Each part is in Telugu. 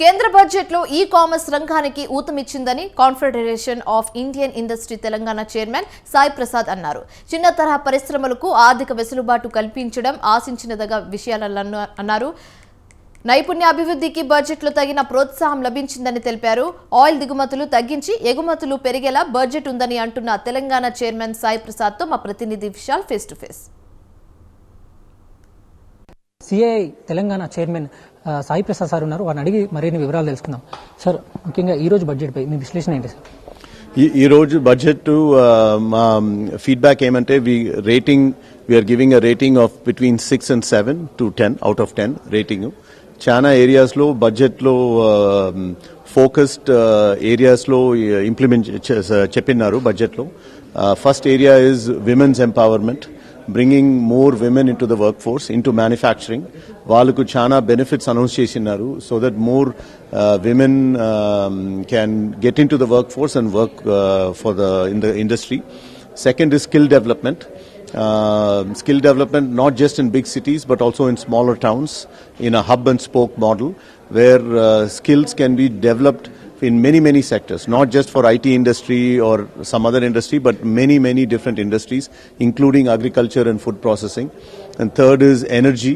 కేంద్ర బడ్జెట్లో ఈ-కామర్స్ రంగానికి ఊతమిచ్చిందని Confederation of Indian Industry Telangana chairman Sai Prasad అన్నారు. చిన్న తరహా పరిశ్రమలకు ఆర్థిక వెసులుబాటు కల్పించడం ఆశించినదిగా విషయాలను అన్నారు. నైపుణ్యాభివృద్ధికి బడ్జెట్లో తగిన ప్రోత్సాహం లభించిందని తెలిపారు. ఆయిల్ దిగుమతులు తగ్గించి ఎగుమతులు పెరిగేలా బడ్జెట్ ఉందని అంటున్న తెలంగాణ చైర్మన్ సాయి ప్రసాద్ తో మా ప్రతినిధి Vishal face to face. CI Telangana chairman Sai Prasad sir ఉన్నారు. వారిని అడిగి మరిన్ని వివరాలు తెలుసుకుందాం. సార్, ముఖ్యంగా ఈ రోజు బడ్జెట్ పై మీ విశ్లేషణ ఏంటి సార్? ఈ రోజు బడ్జెట్ మా ఫీడ్బ్యాక్ ఏమంటే we are giving a rating of between 6 and 7 to 10 out of 10 rating. చాలా ఏరియాస్ లో బడ్జెట్ లో ఫోకస్డ్ ఏరియాస్ లో ఇంప్లిమెంట్ చెప్పినారు. బడ్జెట్ లో first area is women's empowerment, bringing more women into the workforce, into manufacturing. వాళ్ళకు చాలా బెనిఫిట్స్ అనౌన్స్ చేసినారు so that more women can get into the workforce and work in the industry. Second is skill development. Skill development not just in big cities but also in smaller towns in a hub and spoke model where skills can be developed in many sectors, not just for IT industry or some other industry, but many different industries, including agriculture and food processing. And third is energy.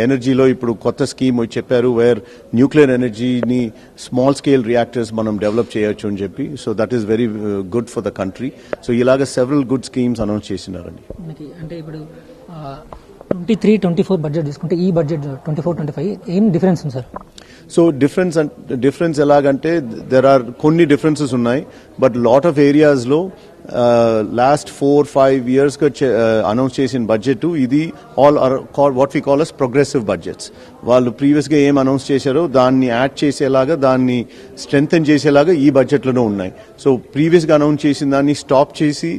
Energy lo ippudu kotta scheme chepparu where nuclear energy ni small scale reactors manam develop cheyochu ani cheppi, so that is very good for the country. So ilaga several good schemes announce chesinarandi. అంటే ఇప్పుడు 23-24 బడ్జెట్ తీసుకుంటే ఈ బడ్జెట్ 24-25 ఏం డిఫరెన్స్ ఉంది సార్? సో డిఫరెన్స్ ఎలాగంటే దెర్ ఆర్ కొన్ని డిఫరెన్సెస్ ఉన్నాయి, బట్ లాట్ ఆఫ్ ఏరియాస్ లో లాస్ట్ 4-5 years గా అనౌన్స్ చేసిన బడ్జెట్ ఇది all are what we call as progressive budgets. వాళ్ళు ప్రీవియస్ గా ఏం అనౌన్స్ చేశారో దాన్ని యాడ్ చేసేలాగా, దాన్ని స్ట్రెంగ్థెన్ చేసేలాగా ఈ బడ్జెట్ లోనే ఉన్నాయి. సో ప్రీవియస్ గా అనౌన్స్ చేసిన దాన్ని స్టాప్ చేసి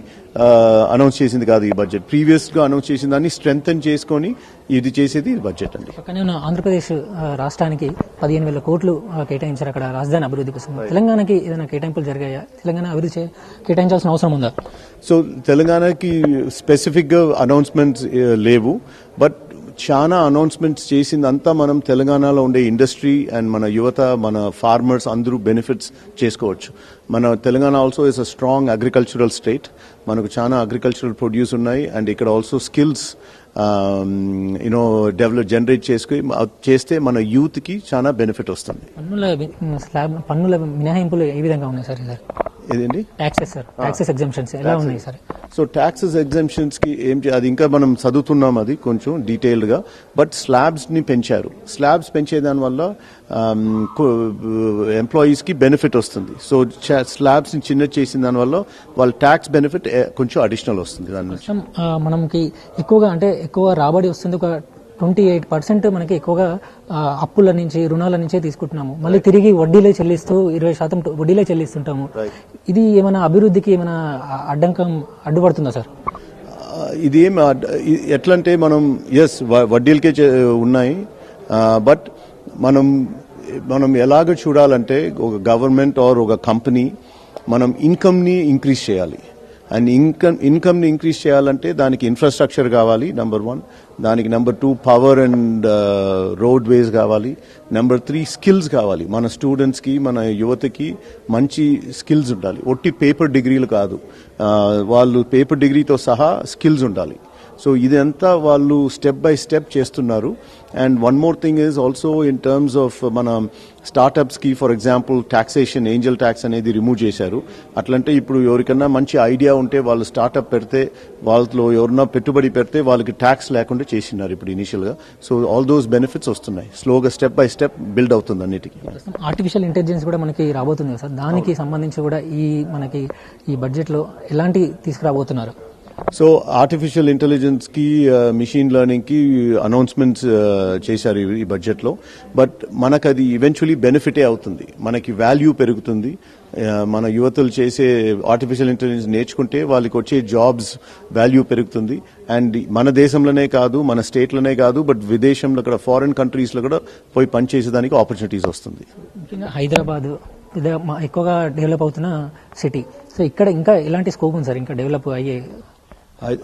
అనౌన్స్ చేసింది కాదు ఈ బడ్జెట్. ప్రీవియస్ గా అనౌన్స్ చేసిన దాన్ని స్ట్రెంగ్థెన్ చేసుకొని ఇది చేసేది బడ్జెట్ అండి. పక్కనే ఉన్న ఆంధ్రప్రదేశ్ రాష్ట్రానికి 15,000 కోట్లు కేటాయించారు అక్కడ రాజధాని అభివృద్ధి కోసం. తెలంగాణకి ఏదైనా కేటాయింపులు జరిగాయా? తెలంగాణ అభివృద్ధి కేటాయించాల్సిన అవసరం ఉందా? సో తెలంగాణకి స్పెసిఫిక్ గా అనౌన్స్మెంట్స్ లేవు, బట్ చాలా అనౌన్స్మెంట్స్ చేసిందంతా మనం తెలంగాణలో ఉండే ఇండస్ట్రీ అండ్ మన యువత, మన ఫార్మర్స్ అందరూ బెనిఫిట్స్ చేసుకోవచ్చు. మన Telangana also is a strong agricultural state. మనకు చాలా అగ్రికల్చరల్ ప్రొడ్యూస్ ఉన్నాయి అండ్ ఇక్కడ ఆల్సో స్కిల్స్ డెవలప్ జనరేట్ చేస్తే మన యూత్ కి చాలా బెనిఫిట్ వస్తుంది. పన్నుల మినహాయింపులు ఏ విధంగా ఉన్నాయి సార్? ఏదండి టాక్సెస్ ఎగ్జంప్షన్స్ ఎలా ఉన్నాయి సార్? సో టాక్సెస్ ఎగ్జంప్షన్స్ కి అది ఇంకా మనం చదువుతున్నాం, అది కొంచెం డీటెయిల్డ్ గా. బట్ స్లాబ్స్ ని పెంచారు. స్లాబ్స్ పెంచేదాని వల్ల ఎంప్లాయీస్ కి బెనిఫిట్ వస్తుంది. సో స్లాబ్స్ ని చిన్న చేసిన దాని వల్ల వాళ్ళ ట్యాక్స్ బెనిఫిట్ కొంచెం అడిషనల్ వస్తుంది. దాని నుంచి మనకి ఎక్కువ రాబడి వస్తుంది. ఒక 28% మనకి ఎక్కువగా అప్పుల నుంచి, రుణాల నుంచే తీసుకుంటున్నాము. మళ్ళీ తిరిగి వడ్డీలే చెల్లిస్తూ 20% వడ్డీలే చెల్లిస్తుంటాము. ఇది ఏమైనా అభివృద్ధికి ఏమైనా అడ్డుపడుతుందా సార్? ఇది ఏం ఎట్లంటే మనం వడ్డీలకే ఉన్నాయి, బట్ మనం ఎలాగ చూడాలంటే ఒక గవర్నమెంట్ ఆర్ ఒక కంపెనీ మనం ఇన్కమ్ ని ఇంక్రీజ్ చేయాలి. అండ్ ఇన్కమ్ ని ఇంక్రీజ్ చేయాలంటే దానికి ఇన్ఫ్రాస్ట్రక్చర్ కావాలి, నెంబర్ 1. దానికి నెంబర్ 2 పవర్ అండ్ రోడ్ వేస్ కావాలి. నెంబర్ 3 స్కిల్స్ కావాలి. మన స్టూడెంట్స్ కి, మన యువతకి మంచి స్కిల్స్ ఉండాలి. ఒట్టి పేపర్ డిగ్రీలు కాదు, వాళ్ళు పేపర్ డిగ్రీతో సహా స్కిల్స్ ఉండాలి. సో ఇదంతా వాళ్ళు స్టెప్ బై స్టెప్ చేస్తున్నారు. And one more thing is also in terms of మన స్టార్ట్అప్స్ కి, for example taxation, Angel tax అనేది రిమూవ్ చేశారు. అట్లంటే ఇప్పుడు ఎవరికన్నా మంచి ఐడియా ఉంటే వాళ్ళు స్టార్ట్అప్ పెడితే, వాళ్ళలో ఎవరన్నా పెట్టుబడి పెడితే వాళ్ళకి ట్యాక్స్ లేకుండా చేసినారు ఇప్పుడు ఇనిషియల్ గా. సో ఆల్ దోస్ బెనిఫిట్స్ వస్తున్నాయి. స్లోగా స్టెప్ బై స్టెప్ బిల్డ్ అవుతుంది అన్నిటికీ. ఆర్టిఫిషియల్ ఇంటెలిజెన్స్ కూడా మనకి రాబోతుంది సార్. దానికి సంబంధించి కూడా మనకి ఈ బడ్జెట్ లో ఎలాంటి తీసుకురాబోతున్నారు? సో ఆర్టిఫిషియల్ ఇంటెలిజెన్స్ కి, మిషన్ లెర్నింగ్ కి అనౌన్స్మెంట్స్ చేశారు ఈ బడ్జెట్ లో. బట్ మనకు అది ఈవెన్చువలీ బెనిఫిటే అవుతుంది. మనకి వాల్యూ పెరుగుతుంది. మన యువతలు చేసే ఆర్టిఫిషియల్ ఇంటెలిజెన్స్ నేర్చుకుంటే వాళ్ళకి వచ్చే జాబ్స్ వాల్యూ పెరుగుతుంది. అండ్ మన దేశంలోనే కాదు, మన స్టేట్లోనే కాదు, బట్ విదేశంలో కూడా, ఫారిన్ కంట్రీస్ లో కూడా పోయి పనిచేసేదానికి ఆపర్చునిటీస్ వస్తుంది. ముఖ్యంగా హైదరాబాద్ ఎక్కువగా డెవలప్ అవుతున్న సిటీ. సో ఇక్కడ ఇంకా ఎలాంటి స్కోప్ ఉంది సార్ ఇంకా డెవలప్ అయ్యే?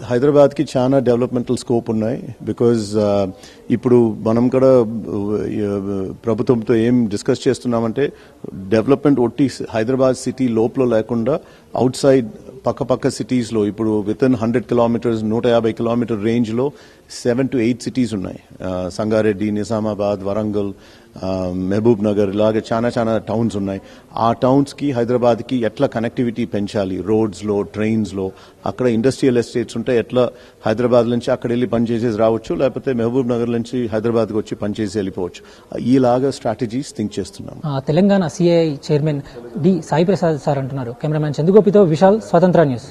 హైదరాబాద్ కి చాలా డెవలప్మెంటల్ స్కోప్ ఉన్నాయి బికాజ్ ఇప్పుడు మనం కూడా ప్రభుత్వంతో ఏం డిస్కస్ చేస్తున్నామంటే డెవలప్మెంట్ ఒట్టి హైదరాబాద్ సిటీ లోపల లేకుండా అవుట్ సైడ్ పక్క సిటీస్ లో ఇప్పుడు within 100 kilometres 150 kilometre range లో 7 to 8 సిటీస్ ఉన్నాయి. సంగారెడ్డి, నిజామాబాద్, వరంగల్, మహబూబ్ నగర్ ఇలాగే చాలా టౌన్స్ ఉన్నాయి. ఆ టౌన్స్ కి హైదరాబాద్ కి ఎట్లా కనెక్టివిటీ పెంచాలి, రోడ్స్ లో, ట్రైన్స్ లో, అక్కడ ఇండస్ట్రియల్ ఎస్టేట్స్ ఉంటే ఎట్లా హైదరాబాద్ నుంచి అక్కడ వెళ్ళి పనిచేసేసి రావచ్చు, లేకపోతే మహబూబ్ నగర్ నుంచి హైదరాబాద్కి వచ్చి పనిచేసి వెళ్ళిపోవచ్చు. ఈలాగా స్ట్రాటజీస్ థింక్ చేస్తున్నాం. Telangana CI chairman D Sai Prasad sir అంటున్నారు. కెమెరామ్యాన్ చందుగోపితో విశాల్, స్వతంత్ర న్యూస్.